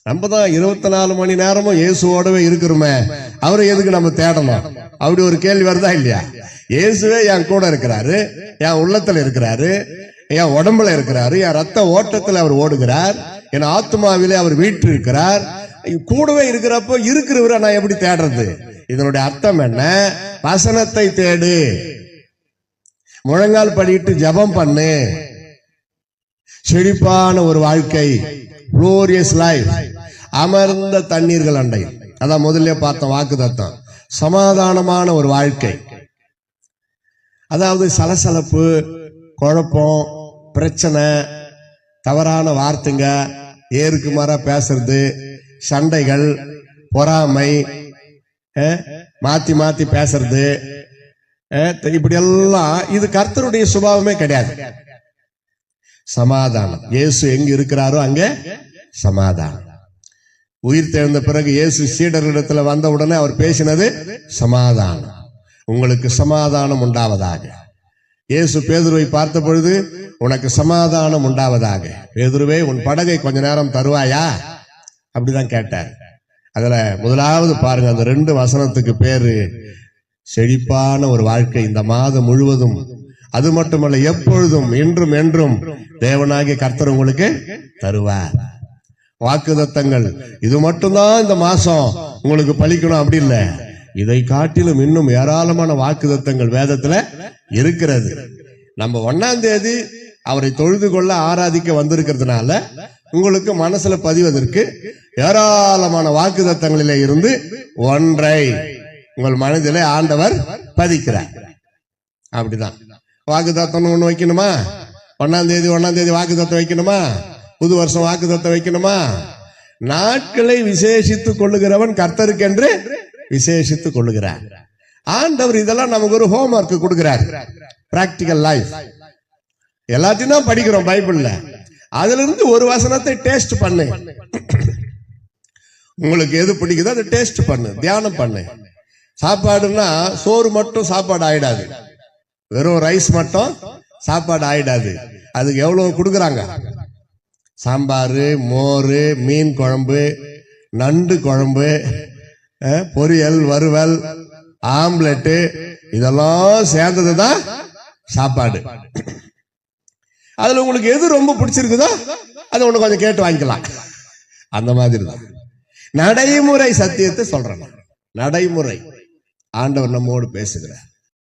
நம்ம தான் 24 மணி நேரமும் இயேசுவோடவே இருக்கிறோமே, அவரை எதுக்கு நம்ம தேடணும்? அப்படி ஒரு கேள்வி வருதா இல்லையா? இயேசுவே என் கூட இருக்கிறாரு, என் உள்ளத்துல இருக்கிறாரு, என் உடம்புல இருக்கிறாரு, என் ரத்த ஓட்டத்துல அவர் ஓடுகிறார், என் ஆத்மாவிலே அவர் வீட்டு இருக்கிறார். கூடவே இருக்கிறப்போ இருக்கிறவரை நான் எப்படி தேடுறது? இதனுடைய அர்த்தம் என்ன? வசனத்தை தேடு, முழங்கால் படிட்டு ஜெபம் பண்ணு, செழிப்பான ஒரு வாழ்க்கை, குளோரியஸ் லைஃப், அமர்ந்த தண்ணீர்கள் அண்டை. அதான் முதல்ல பார்த்த வாக்குத்தத்தம், சமாதானமான ஒரு வாழ்க்கை. அதாவது சலசலப்பு, குழப்பம், பிரச்சனை, தவறான வார்த்தைங்க, ஏருக்கு மாறா பேசுறது, சண்டைகள், பொறாமை, மாத்தி மாத்தி பேசுறது, இப்படி எல்லாம் இது கர்த்தருடைய சுபாவமே கிடையாது. சமாதானம், இயேசு எங்க இருக்கிறாரோ அங்க சமாதானம். உயிர் தெழுந்த பிறகு இயேசு சீடர்களிடத்துல வந்த உடனே அவர் பேசினது சமாதானம், உங்களுக்கு சமாதானம் உண்டாவதாக. இயேசு பேதுருவை பார்த்த பொழுது உனக்கு சமாதானம் உண்டாவதாக, பேதுருவே உன் படகை கொஞ்ச நேரம் தருவாயா, அப்படிதான் கேட்டார். அதுல முதலாவது பாருங்க, அந்த 2 வசனத்துக்கு பேரு செழிப்பான ஒரு வாழ்க்கை. இந்த மாதம் முழுவதும், அது மட்டுமல்ல எப்பொழுதும், இன்றும் என்றும் தேவனாகிய கர்த்தர் உங்களுக்கு தருவார். வாக்குத்தத்தங்கள் இது மட்டும்தான் இந்த மாசம் உங்களுக்கு பலிக்கணும் அப்படி இல்லை, இதை காட்டிலும் இன்னும் ஏராளமான வாக்குத்தத்தங்கள் வேதத்துல இருக்கிறது. நம்ம 1ஆம் தேதி அவரை தொழுது கொள்ள ஆராதிக்க வந்திருக்கிறதுனால உங்களுக்கு மனசுல பதிவதற்கு ஏராளமான வாக்குத்தத்தங்களிலே இருந்து ஒன்றை உங்கள் மனதிலே ஆண்டவர் பதிக்கிறார். அப்படிதான் வாக்குத்தத்தம் ஒண்ணு வைக்கணுமா? 1ஆம் தேதி வாக்குத்தத்தம் வைக்கணுமா? புது வருஷம் வாக்குத்தத்தம் வைக்கணுமா? நாட்களை விசேஷித்துக் கொள்ளுகிறவன் கர்த்தருக்கென்று விசேஷித்துக் கொள்ளுகிறார். ஆண்டவர் இதெல்லாம் நமக்கு ஒரு ஹோம்வொர்க் கொடுக்கிறார். பிராக்டிகல் லைஃப் எல்லாத்தையும் தான் படிக்கிறோம் பைபிள்ல, அதுல இருந்து ஒரு வசனத்தை டேஸ்ட் பண்ணு. உங்களுக்கு எது பிடிக்குதோ அதை டேஸ்ட் பண்ணு, தியானம் பண்ணு. சாப்பாடுன்னா சோறு மட்டும் சாப்பாடு ஆயிடாது, வெறும் ரைஸ் மட்டும் சாப்பாடு ஆயிடாது. அதுக்கு எவ்வளவு கொடுக்குறாங்க? சாம்பார், மோர், மீன் குழம்பு, நண்டு குழம்பு, பொரியல், வறுவல், ஆம்லெட்டு, இதெல்லாம் சேர்ந்ததுதான் சாப்பாடு. அதுல உங்களுக்கு எது ரொம்ப பிடிச்சிருக்குதோ அதை ஒண்ணு கொஞ்சம் கேட்டு வாங்கிக்கலாம். அந்த மாதிரி தான் நடைமுறை சத்தியத்தை சொல்றேன். நடைமுறை ஆண்டவர் நம்மோடு பேசுகிறார்.